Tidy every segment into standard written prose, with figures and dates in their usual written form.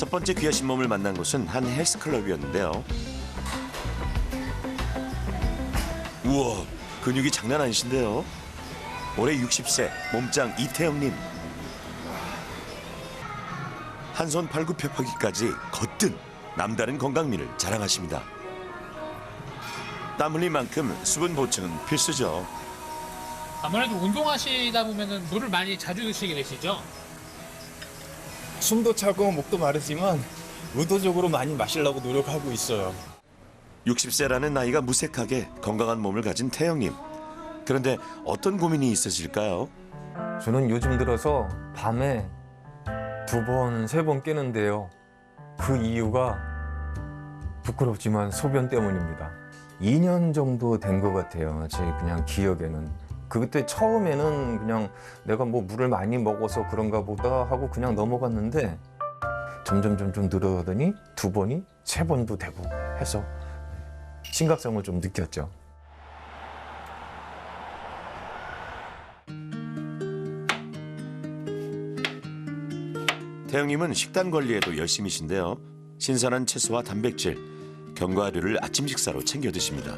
첫 번째 귀하신 몸을 만난 곳은 한 헬스클럽이었는데요. 우와, 근육이 장난 아니신데요. 올해 60세 몸짱 이태영님. 한손 팔굽혀펴기까지 거뜬 남다른 건강미를 자랑하십니다. 땀 흘린 만큼 수분 보충은 필수죠. 아무래도 운동하시다 보면은 물을 많이 자주 드시게 되시죠? 숨도 차고 목도 마르지만 의도적으로 많이 마시려고 노력하고 있어요. 60세라는 나이가 무색하게 건강한 몸을 가진 태영님. 그런데 어떤 고민이 있으실까요? 저는 요즘 들어서 밤에 2번, 3번 깨는데요. 그 이유가 부끄럽지만 소변 때문입니다. 2년 정도 된 것 같아요. 제 그냥 기억에는. 그때 처음에는 그냥 내가 뭐 물을 많이 먹어서 그런가 보다 하고 그냥 넘어갔는데 점점 늘어가더니 2번이 3번도 되고 해서 심각성을 좀 느꼈죠. 태영님은 식단 관리에도 열심히신데요. 신선한 채소와 단백질, 견과류를 아침 식사로 챙겨 드십니다.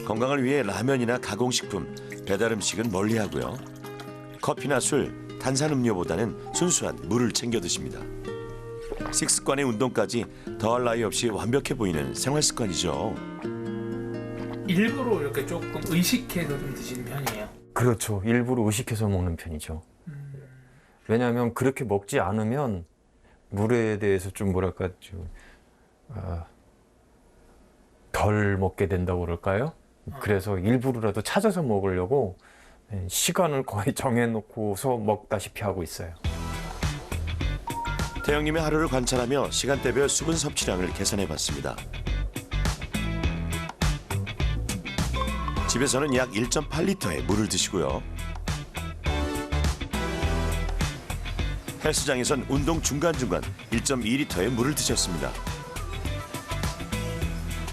건강을 위해 라면이나 가공식품, 배달음식은 멀리하고요. 커피나 술, 탄산음료보다는 순수한 물을 챙겨 드십니다. 식습관의 운동까지 더할 나위 없이 완벽해 보이는 생활 습관이죠. 일부러 이렇게 조금 의식해서 좀 드시는 편이에요. 그렇죠. 일부러 의식해서 먹는 편이죠. 왜냐하면 그렇게 먹지 않으면 물에 대해서 좀 뭐랄까 덜 먹게 된다고 그럴까요? 그래서 일부러라도 찾아서 먹으려고 시간을 거의 정해놓고서 먹다시피 하고 있어요. 태영님의 하루를 관찰하며 시간대별 수분 섭취량을 계산해봤습니다. 집에서는 약 1.8리터의 물을 드시고요. 헬스장에선 운동 중간중간 1.2리터의 물을 드셨습니다.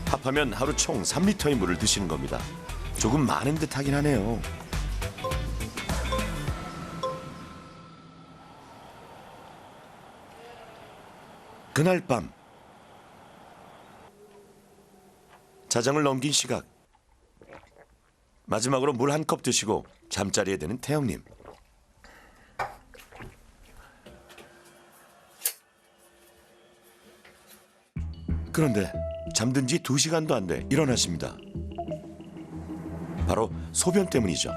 합하면 하루 총 3리터의 물을 드시는 겁니다. 조금 많은 듯 하긴 하네요. 그날 밤 자정을 넘긴 시각. 마지막으로 물 한 컵 드시고 잠자리에 드는 태영님. 그런데 잠든 지 2시간도 안 돼 일어나십니다. 바로 소변 때문이죠.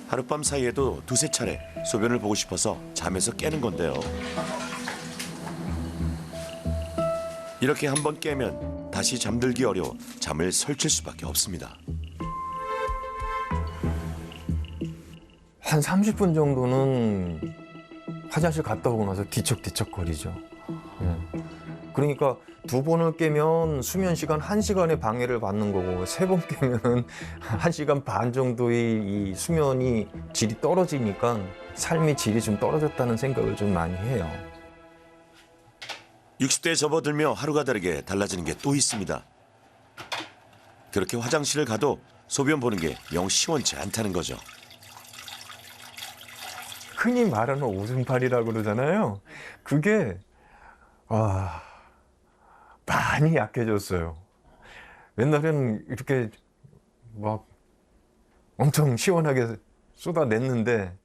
하룻밤 사이에도 2~3차례 소변을 보고 싶어서 잠에서 깨는 건데요. 이렇게 한번 깨면 다시 잠들기 어려워 잠을 설칠 수밖에 없습니다. 한 30분 정도는 화장실 갔다 오고 나서 뒤척뒤척거리죠. 그러니까 2번을 깨면 수면 시간 1시간의 방해를 받는 거고 3번 깨면은 1시간 반 정도의 이 수면이 질이 떨어지니까 삶의 질이 좀 떨어졌다는 생각을 좀 많이 해요. 60대에 접어들며 하루가 다르게 달라지는 게 또 있습니다. 그렇게 화장실을 가도 소변 보는 게 영 시원치 않다는 거죠. 흔히 말하는 오줌팔이라고 그러잖아요. 그게 많이 약해졌어요. 옛날에는 이렇게 막 엄청 시원하게 쏟아냈는데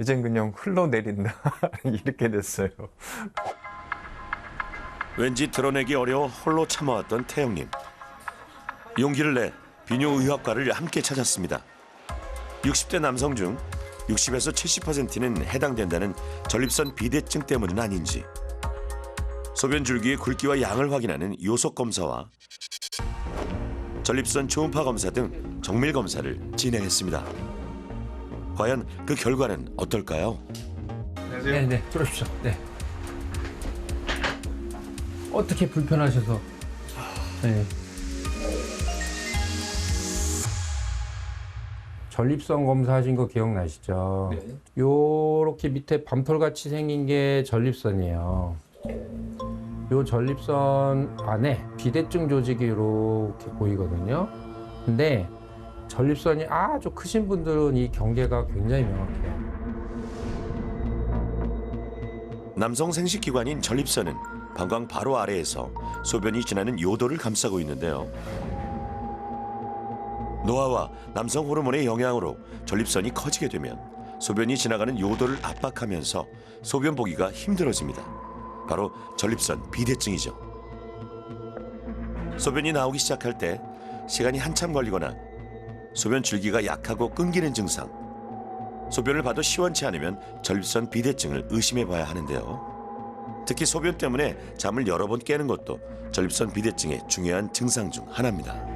이젠 그냥 흘러내린다 이렇게 됐어요. 왠지 드러내기 어려워 홀로 참아왔던 태영님. 용기를 내 비뇨의학과를 함께 찾았습니다. 60대 남성 중 60에서 70%는 해당된다는 전립선 비대증 때문은 아닌지 소변 줄기의 굵기와 양을 확인하는 요속 검사와 전립선 초음파 검사 등 정밀 검사를 진행했습니다. 과연 그 결과는 어떨까요? 네, 들어오십시오. 네. 어떻게 불편하셔서? 네. 전립선 검사하신 거 기억나시죠? 네. 요렇게 밑에 밤톨같이 생긴 게 전립선이에요. 요 전립선 안에 비대증 조직이 이렇게 보이거든요. 근데 전립선이 아주 크신 분들은 이 경계가 굉장히 명확해요. 남성 생식기관인 전립선은 방광 바로 아래에서 소변이 지나는 요도를 감싸고 있는데요. 노화와 남성 호르몬의 영향으로 전립선이 커지게 되면 소변이 지나가는 요도를 압박하면서 소변 보기가 힘들어집니다. 바로 전립선 비대증이죠. 소변이 나오기 시작할 때 시간이 한참 걸리거나 소변 줄기가 약하고 끊기는 증상, 소변을 봐도 시원치 않으면 전립선 비대증을 의심해 봐야 하는데요. 특히 소변 때문에 잠을 여러 번 깨는 것도 전립선 비대증의 중요한 증상 중 하나입니다.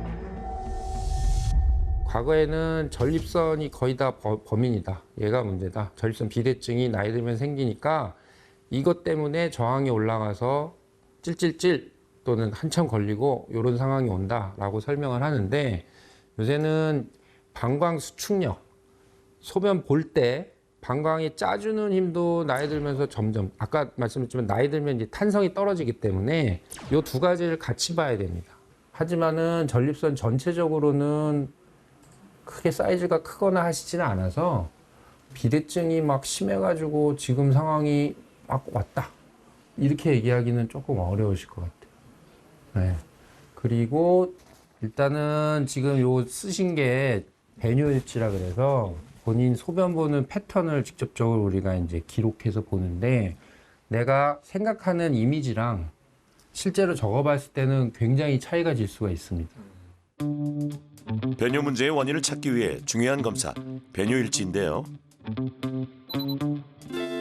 과거에는 전립선이 거의 다 범인이다. 얘가 문제다. 전립선 비대증이 나이 들면 생기니까 이것 때문에 저항이 올라가서 찔찔찔 또는 한참 걸리고 이런 상황이 온다라고 설명을 하는데, 요새는 방광 수축력, 소변 볼 때 방광이 짜주는 힘도 나이 들면서 점점, 아까 말씀드렸지만 나이 들면 이제 탄성이 떨어지기 때문에 이 두 가지를 같이 봐야 됩니다. 하지만은 전립선 전체적으로는 크게 사이즈가 크거나 하시지는 않아서 비대증이 막 심해가지고 지금 상황이 막 왔다 이렇게 얘기하기는 조금 어려우실 것 같아요. 네. 그리고 일단은 지금 요 쓰신 게 배뇨일지라 그래서 본인 소변 보는 패턴을 직접적으로 우리가 이제 기록해서 보는데, 내가 생각하는 이미지랑 실제로 적어봤을 때는 굉장히 차이가 질 수가 있습니다. 배뇨 문제의 원인을 찾기 위해 중요한 검사, 배뇨일지인데요.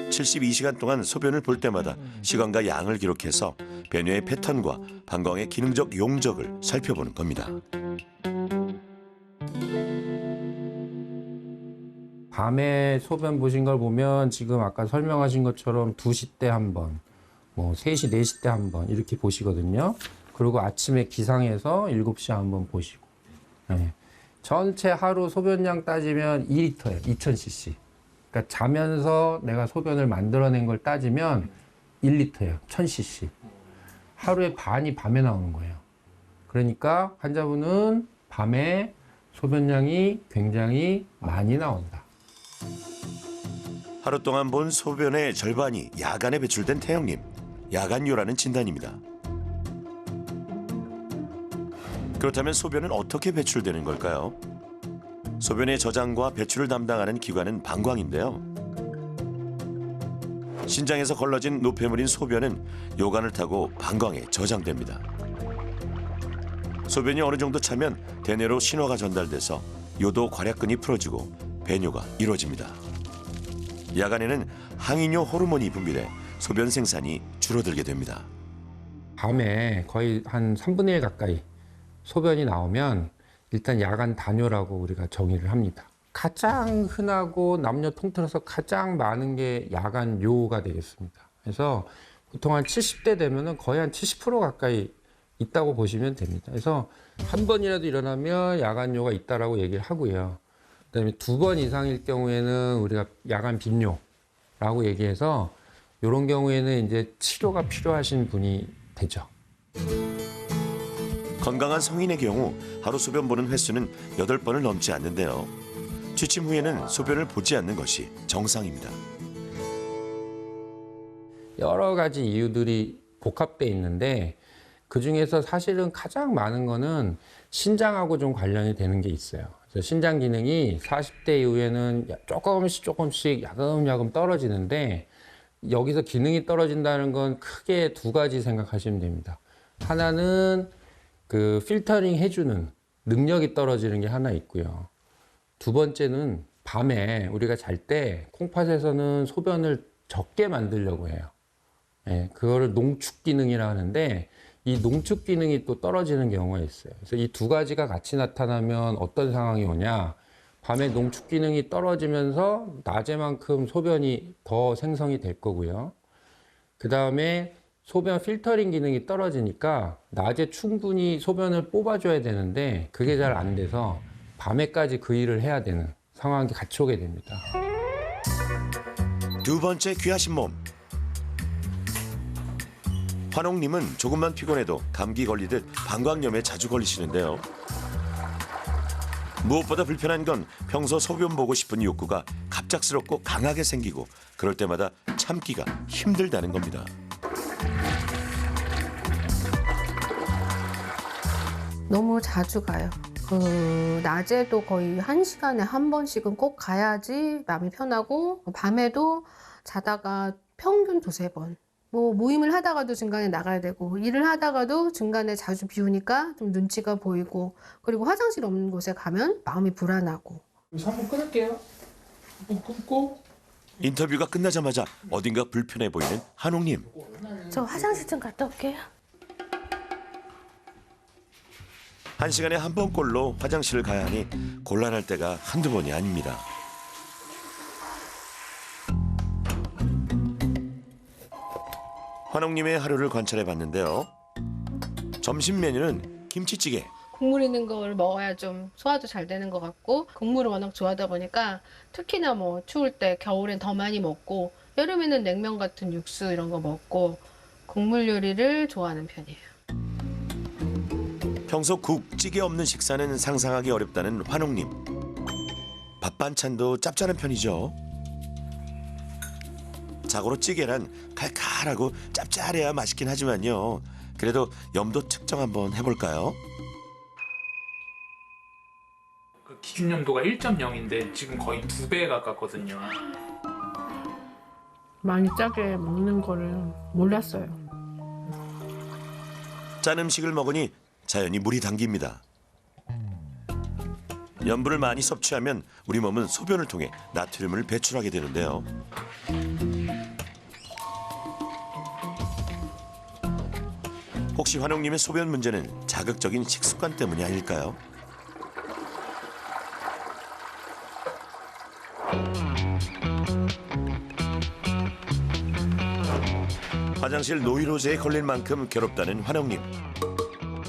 72시간 동안 소변을 볼 때마다 시간과 양을 기록해서 배뇨의 패턴과 방광의 기능적 용적을 살펴보는 겁니다. 밤에 소변 보신 걸 보면 지금 아까 설명하신 것처럼 2시 때 한 번, 뭐 3시, 4시 때 한 번 이렇게 보시거든요. 그리고 아침에 기상해서 7시에 한 번 보시고. 네. 전체 하루 소변량 따지면 2리터예요. 2000cc. 그러니까 자면서 내가 소변을 만들어낸 걸 따지면 1리터예요. 1000cc. 하루에 반이 밤에 나오는 거예요. 그러니까 환자분은 밤에 소변량이 굉장히 많이 나온다. 하루 동안 본 소변의 절반이 야간에 배출된 태영님, 야간요라는 진단입니다. 그렇다면 소변은 어떻게 배출되는 걸까요? 소변의 저장과 배출을 담당하는 기관은 방광인데요. 신장에서 걸러진 노폐물인 소변은 요관을 타고 방광에 저장됩니다. 소변이 어느 정도 차면 대뇌로 신호가 전달돼서 요도 괄약근이 풀어지고 배뇨가 이루어집니다. 야간에는 항이뇨 호르몬이 분비돼 소변 생산이 줄어들게 됩니다. 밤에 거의 한 3분의 1 가까이 소변이 나오면 일단 야간 단뇨라고 우리가 정의를 합니다. 가장 흔하고 남녀 통틀어서 가장 많은 게 야간요가 되겠습니다. 그래서 보통 한 70대 되면은 거의 한 70% 가까이 있다고 보시면 됩니다. 그래서 한 번이라도 일어나면 야간요가 있다라고 얘기를 하고요. 그다음에 2번 이상일 경우에는 우리가 야간 빈뇨라고 얘기해서 이런 경우에는 이제 치료가 필요하신 분이 되죠. 건강한 성인의 경우 하루 소변 보는 횟수는 8번을 넘지 않는데요. 취침 후에는 소변을 보지 않는 것이 정상입니다. 여러 가지 이유들이 복합돼 있는데 그중에서 사실은 가장 많은 거는 신장하고 좀 관련이 되는 게 있어요. 그래서 신장 기능이 40대 이후에는 조금씩 야금야금 떨어지는데, 여기서 기능이 떨어진다는 건 크게 2가지 생각하시면 됩니다. 하나는 그 필터링 해주는 능력이 떨어지는 게 하나 있고요. 2번째는 밤에 우리가 잘 때 콩팥에서는 소변을 적게 만들려고 해요. 예, 그거를 농축 기능이라 하는데 이 농축 기능이 또 떨어지는 경우가 있어요. 그래서 이 2가지가 같이 나타나면 어떤 상황이 오냐? 밤에 농축 기능이 떨어지면서 낮에만큼 소변이 더 생성이 될 거고요. 그 다음에 소변 필터링 기능이 떨어지니까 낮에 충분히 소변을 뽑아줘야 되는데 그게 잘 안 돼서 밤에까지 그 일을 해야 되는 상황이 같이 오게 됩니다. 2번째 귀하신 몸. 환옥님은 조금만 피곤해도 감기 걸리듯 방광염에 자주 걸리시는데요. 무엇보다 불편한 건 평소 소변 보고 싶은 욕구가 갑작스럽고 강하게 생기고 그럴 때마다 참기가 힘들다는 겁니다. 너무 자주 가요. 낮에도 거의 1시간에 한 번씩은 꼭 가야지 마음이 편하고, 밤에도 자다가 평균 2-3번. 뭐 모임을 하다가도 중간에 나가야 되고, 일을 하다가도 중간에 자주 비우니까 좀 눈치가 보이고, 그리고 화장실 없는 곳에 가면 마음이 불안하고. 그래서 한번 끊을게요. 한번 끊고. 인터뷰가 끝나자마자 어딘가 불편해 보이는 한옥님. 저 화장실 좀 갔다 올게요. 1시간에 한 번꼴로 화장실을 가야 하니 곤란할 때가 한두 번이 아닙니다. 환옥님의 하루를 관찰해 봤는데요. 점심 메뉴는 김치찌개. 국물 있는 걸 먹어야 좀 소화도 잘 되는 것 같고, 국물을 워낙 좋아하다 보니까 특히나 뭐 추울 때 겨울엔 더 많이 먹고, 여름에는 냉면 같은 육수 이런 거 먹고, 국물 요리를 좋아하는 편이에요. 평소 국, 찌개 없는 식사는 상상하기 어렵다는 환옥님. 밥 반찬도 짭짤한 편이죠. 자고로 찌개란 칼칼하고 짭짤해야 맛있긴 하지만요. 그래도 염도 측정 한번 해볼까요? 그 기준 염도가 1.0인데 지금 거의 2배 가깝거든요. 많이 짜게 먹는 거를 몰랐어요. 짠 음식을 먹으니 자연히 물이 당깁니다. 염분을 많이 섭취하면 우리 몸은 소변을 통해 나트륨을 배출하게 되는데요. 혹시 환옥님의 소변 문제는 자극적인 식습관 때문이 아닐까요? 화장실 노이로제에 걸릴 만큼 괴롭다는 환옥님.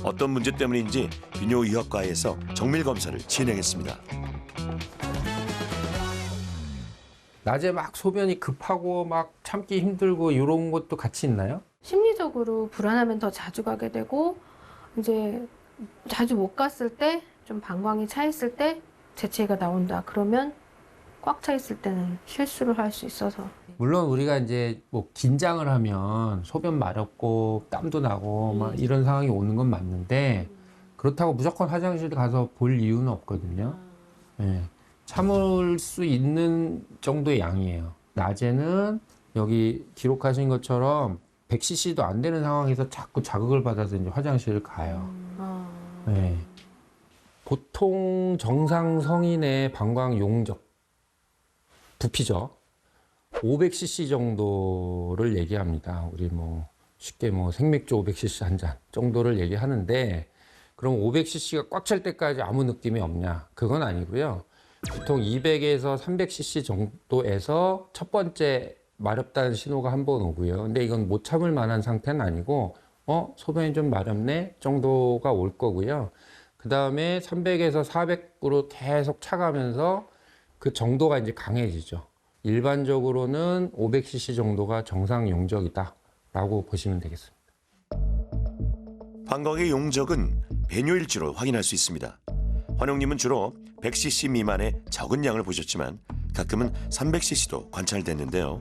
어떤 문제 때문인지 비뇨의학과에서 정밀 검사를 진행했습니다. 낮에 막 소변이 급하고 막 참기 힘들고 이런 것도 같이 있나요? 심리적으로 불안하면 더 자주 가게 되고, 이제 자주 못 갔을 때, 좀 방광이 차 있을 때 재채기가 나온다. 그러면 꽉 차 있을 때는 실수를 할 수 있어서. 물론 우리가 이제 뭐 긴장을 하면 소변 마렵고 땀도 나고 막 이런 상황이 오는 건 맞는데, 그렇다고 무조건 화장실 가서 볼 이유는 없거든요. 예. 참을 수 있는 정도의 양이에요. 낮에는 여기 기록하신 것처럼 100cc도 안 되는 상황에서 자꾸 자극을 받아서 이제 화장실을 가요. 예. 보통 정상 성인의 방광 용적, 부피죠. 500cc 정도를 얘기합니다. 우리 뭐 쉽게 뭐 생맥주 500cc 한 잔 정도를 얘기하는데, 그럼 500cc가 꽉 찰 때까지 아무 느낌이 없냐? 그건 아니고요. 보통 200에서 300cc 정도에서 첫 번째 마렵다는 신호가 한 번 오고요. 근데 이건 못 참을 만한 상태는 아니고, 소변이 좀 마렵네 정도가 올 거고요. 그 다음에 300에서 400으로 계속 차가면서 그 정도가 이제 강해지죠. 일반적으로는 500cc 정도가 정상 용적이다라고 보시면 되겠습니다. 방광의 용적은 배뇨일지로 확인할 수 있습니다. 환옥님은 주로 100cc 미만의 적은 양을 보셨지만 가끔은 300cc도 관찰됐는데요.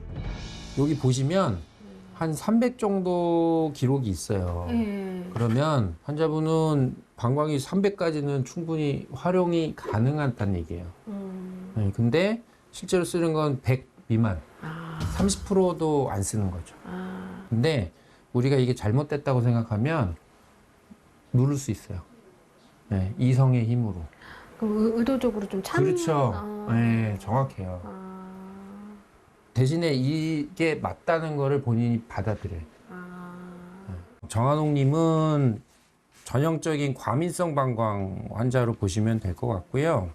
여기 보시면 한 300 정도 기록이 있어요. 그러면 환자분은 방광이 300까지는 충분히 활용이 가능하다는 얘기예요. 네, 근데 실제로 쓰는 건 100 미만, 30%도 안 쓰는 거죠. 근데 우리가 이게 잘못됐다고 생각하면 누를 수 있어요. 네, 이성의 힘으로. 의도적으로 좀 참는. 그렇죠. 네, 정확해요. 대신에 이게 맞다는 거를 본인이 받아들여요. 정한옥님은 전형적인 과민성 방광 환자로 보시면 될 것 같고요.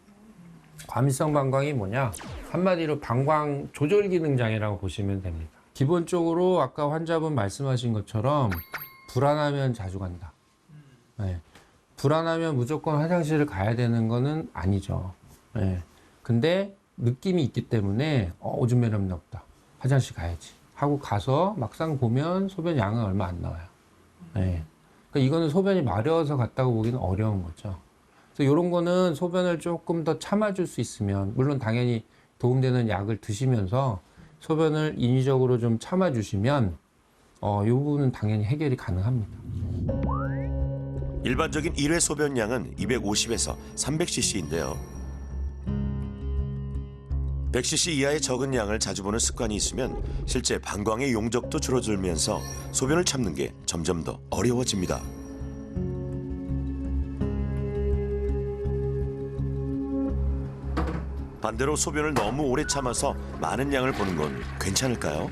과민성 방광이 뭐냐? 한마디로 방광 조절 기능 장애라고 보시면 됩니다. 기본적으로 아까 환자분 말씀하신 것처럼 불안하면 자주 간다. 네. 불안하면 무조건 화장실을 가야 되는 거는 아니죠. 네. 근데 느낌이 있기 때문에 오줌 매력이 없다. 화장실 가야지. 하고 가서 막상 보면 소변 양은 얼마 안 나와요. 네. 그러니까 이거는 소변이 마려워서 갔다고 보기는 어려운 거죠. 그래서 이런 거는 소변을 조금 더 참아줄 수 있으면, 물론 당연히 도움되는 약을 드시면서 소변을 인위적으로 좀 참아주시면 이 부분은 당연히 해결이 가능합니다. 일반적인 1회 소변량은 250에서 300cc인데요. 100cc 이하의 적은 양을 자주 보는 습관이 있으면 실제 방광의 용적도 줄어들면서 소변을 참는 게 점점 더 어려워집니다. 반대로 소변을 너무 오래 참아서 많은 양을 보는 건 괜찮을까요?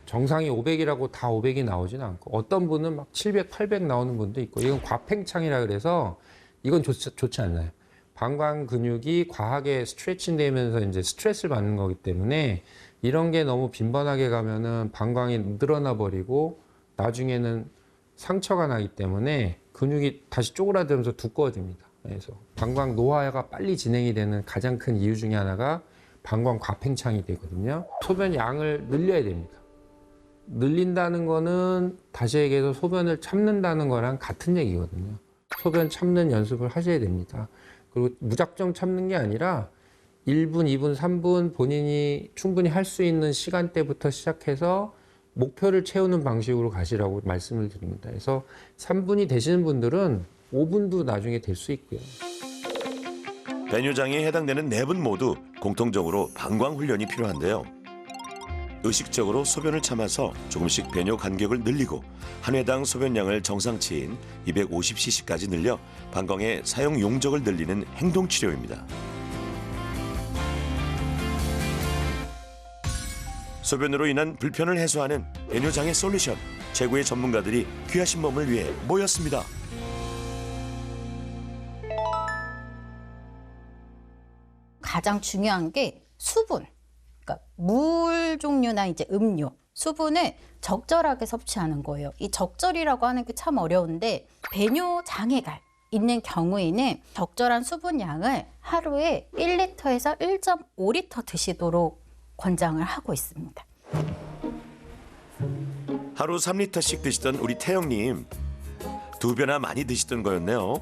정상이 500이라고 다 500이 나오진 않고, 어떤 분은 막 700, 800 나오는 분도 있고, 이건 과팽창이라 그래서 이건 좋지 않나요? 방광 근육이 과하게 스트레칭 되면서 이제 스트레스를 받는 거기 때문에 이런 게 너무 빈번하게 가면은 방광이 늘어나 버리고 나중에는 상처가 나기 때문에 근육이 다시 쪼그라들면서 두꺼워집니다. 그래서 방광 노화가 빨리 진행이 되는 가장 큰 이유 중에 하나가 방광 과팽창이 되거든요. 소변 양을 늘려야 됩니다. 늘린다는 거는 다시 얘기해서 소변을 참는다는 거랑 같은 얘기거든요. 소변 참는 연습을 하셔야 됩니다. 그리고 무작정 참는 게 아니라 1분, 2분, 3분 본인이 충분히 할 수 있는 시간대부터 시작해서 목표를 채우는 방식으로 가시라고 말씀을 드립니다. 그래서 3분이 되시는 분들은 5분도 나중에 될 수 있고요. 배뇨장애에 해당되는 4분 모두 공통적으로 방광 훈련이 필요한데요. 의식적으로 소변을 참아서 조금씩 배뇨 간격을 늘리고 한 회당 소변량을 정상치인 250cc까지 늘려 방광의 사용 용적을 늘리는 행동 치료입니다. 소변으로 인한 불편을 해소하는 배뇨장애 솔루션, 최고의 전문가들이 귀하신 몸을 위해 모였습니다. 가장 중요한 게 수분. 그러니까 물 종류나 이제 음료, 수분을 적절하게 섭취하는 거예요. 이 적절이라고 하는 게 참 어려운데, 배뇨 장애가 있는 경우에는 적절한 수분 양을 하루에 1리터에서 1.5리터 드시도록 권장을 하고 있습니다. 하루 3리터씩 드시던 우리 태영님, 2배나 많이 드시던 거였네요.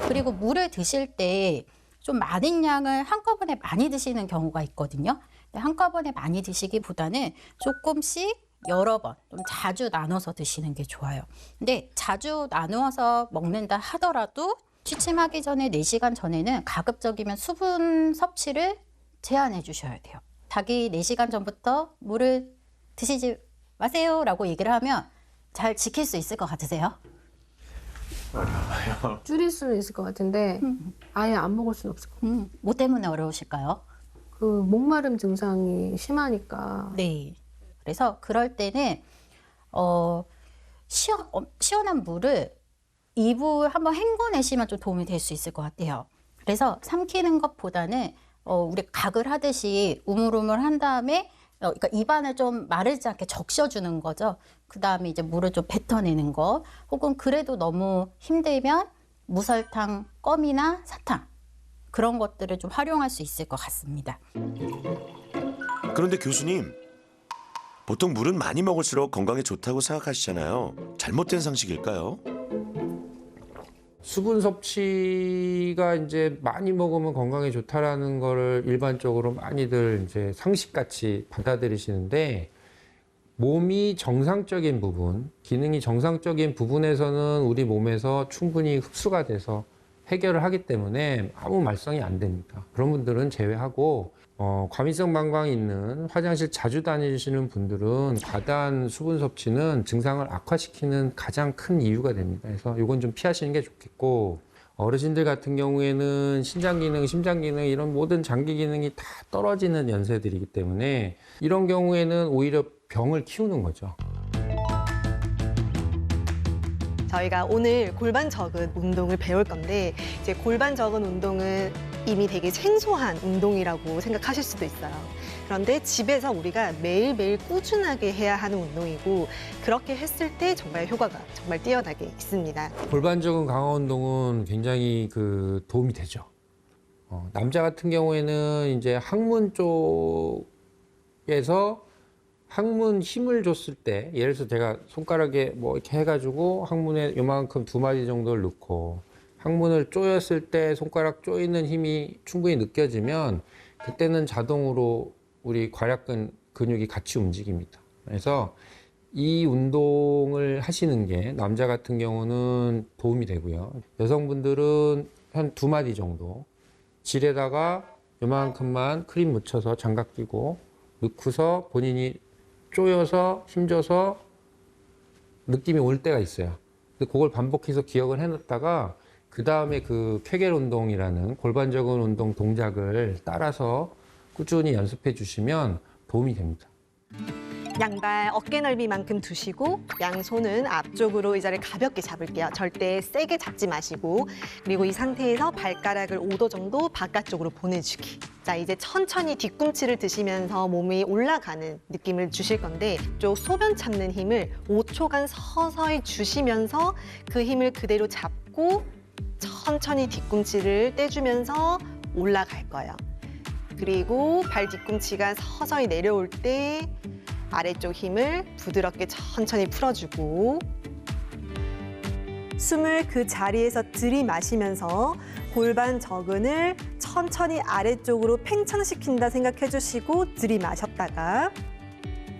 그리고 물을 드실 때 좀 많은 양을 한꺼번에 많이 드시는 경우가 있거든요. 근데 한꺼번에 많이 드시기보다는 조금씩 여러 번, 좀 자주 나눠서 드시는 게 좋아요. 근데 자주 나누어서 먹는다 하더라도 취침하기 전에 4시간 전에는 가급적이면 수분 섭취를 제한해 주셔야 돼요. 자기 4시간 전부터 물을 드시지 마세요 라고 얘기를 하면 잘 지킬 수 있을 것 같으세요? 줄일 수는 있을 것 같은데 아예 안 먹을 수는 없을 것 같아요. 뭐 때문에 어려우실까요? 그 목마름 증상이 심하니까. 네. 그래서 그럴 때는 시원한 물을 입을 한번 헹궈내시면 좀 도움이 될 수 있을 것 같아요. 그래서 삼키는 것보다는 우리 각을 하듯이 우물우물 한 다음에 그러니까 입안을 좀 마르지 않게 적셔주는 거죠. 그 다음에 이제 물을 좀 뱉어내는 거, 혹은 그래도 너무 힘들면 무설탕, 껌이나 사탕 그런 것들을 좀 활용할 수 있을 것 같습니다. 그런데 교수님, 보통 물은 많이 먹을수록 건강에 좋다고 생각하시잖아요. 잘못된 상식일까요? 수분 섭취가 이제 많이 먹으면 건강에 좋다라는 거를 일반적으로 많이들 이제 상식같이 받아들이시는데, 몸이 정상적인 부분, 기능이 정상적인 부분에서는 우리 몸에서 충분히 흡수가 돼서 해결을 하기 때문에 아무 말썽이 안 됩니다. 그런 분들은 제외하고 과민성 방광이 있는 화장실 자주 다니시는 분들은 과다한 수분 섭취는 증상을 악화시키는 가장 큰 이유가 됩니다. 그래서 이건 좀 피하시는 게 좋겠고, 어르신들 같은 경우에는 신장 기능, 심장 기능 이런 모든 장기 기능이 다 떨어지는 연세들이기 때문에 이런 경우에는 오히려 병을 키우는 거죠. 저희가 오늘 골반 저근 운동을 배울 건데, 이제 골반 저근 운동은 이미 되게 생소한 운동이라고 생각하실 수도 있어요. 그런데 집에서 우리가 매일매일 꾸준하게 해야 하는 운동이고, 그렇게 했을 때 정말 효과가 정말 뛰어나게 있습니다. 골반 저근 강화 운동은 굉장히 도움이 되죠. 남자 같은 경우에는 이제 항문 쪽에서 항문 힘을 줬을 때 예를 들어서 제가 손가락에 뭐 이렇게 해가지고 항문에 요만큼 2마디 정도를 넣고 항문을 조였을 때 손가락 조이는 힘이 충분히 느껴지면 그때는 자동으로 우리 괄약근 근육이 같이 움직입니다. 그래서 이 운동을 하시는 게 남자 같은 경우는 도움이 되고요. 여성분들은 한 2마디 정도 질에다가 요만큼만 크림 묻혀서 장갑 끼고 넣고서 본인이 조여서 힘줘서 느낌이 올 때가 있어요. 근데 그걸 반복해서 기억을 해놨다가 그 다음에 그 쾌겔 운동이라는 골반적인 운동 동작을 따라서 꾸준히 연습해 주시면 도움이 됩니다. 양발 어깨 넓이만큼 두시고 양손은 앞쪽으로 의자를 가볍게 잡을게요. 절대 세게 잡지 마시고 그리고 이 상태에서 발가락을 5도 정도 바깥쪽으로 보내주기. 자, 이제 천천히 뒤꿈치를 드시면서 몸이 올라가는 느낌을 주실 건데 쪽 소변 참는 힘을 5초간 서서히 주시면서 그 힘을 그대로 잡고 천천히 뒤꿈치를 떼주면서 올라갈 거예요. 그리고 발 뒤꿈치가 서서히 내려올 때 아래쪽 힘을 부드럽게 천천히 풀어주고 숨을 그 자리에서 들이마시면서 골반 저근을 천천히 아래쪽으로 팽창시킨다 생각해 주시고 들이마셨다가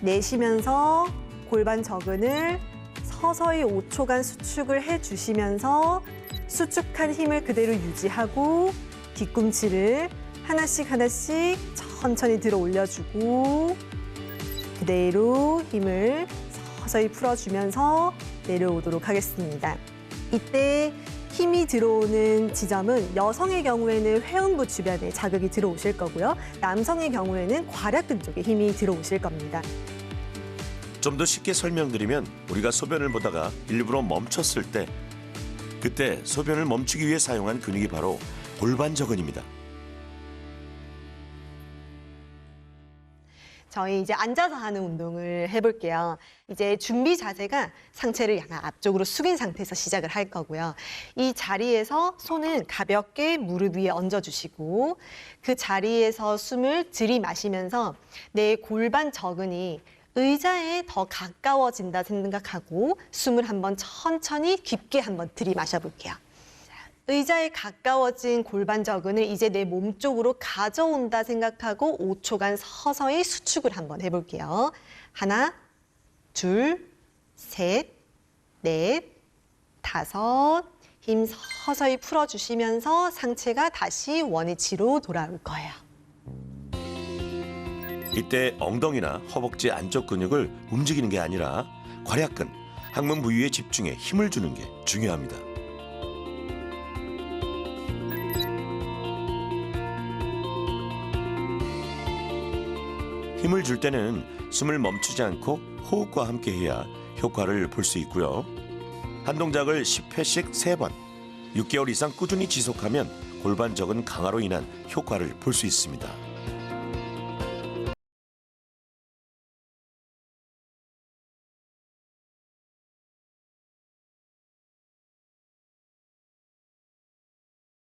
내쉬면서 골반 저근을 서서히 5초간 수축을 해주시면서 수축한 힘을 그대로 유지하고 뒤꿈치를 하나씩 천천히 들어 올려주고 그대로 힘을 서서히 풀어주면서 내려오도록 하겠습니다. 이때 힘이 들어오는 지점은 여성의 경우에는 회음부 주변에 자극이 들어오실 거고요. 남성의 경우에는 괄약근 쪽에 힘이 들어오실 겁니다. 좀 더 쉽게 설명드리면 우리가 소변을 보다가 일부러 멈췄을 때 그때 소변을 멈추기 위해 사용한 근육이 바로 골반저근입니다. 저희 이제 앉아서 하는 운동을 해볼게요. 이제 준비 자세가 상체를 약간 앞쪽으로 숙인 상태에서 시작을 할 거고요. 이 자리에서 손은 가볍게 무릎 위에 얹어주시고 그 자리에서 숨을 들이마시면서 내 골반 저근이 의자에 더 가까워진다 생각하고 숨을 한번 천천히 깊게 한번 들이마셔 볼게요. 의자에 가까워진 골반 저근을 이제 내 몸 쪽으로 가져온다 생각하고 5초간 서서히 수축을 한번 해볼게요. 하나, 둘, 셋, 넷, 다섯. 힘 서서히 풀어주시면서 상체가 다시 원위치로 돌아올 거예요. 이때 엉덩이나 허벅지 안쪽 근육을 움직이는 게 아니라 괄약근, 항문 부위에 집중해 힘을 주는 게 중요합니다. 힘을 줄 때는 숨을 멈추지 않고 호흡과 함께 해야 효과를 볼 수 있고요. 한 동작을 10회씩 3번, 6개월 이상 꾸준히 지속하면 골반적인 강화로 인한 효과를 볼 수 있습니다.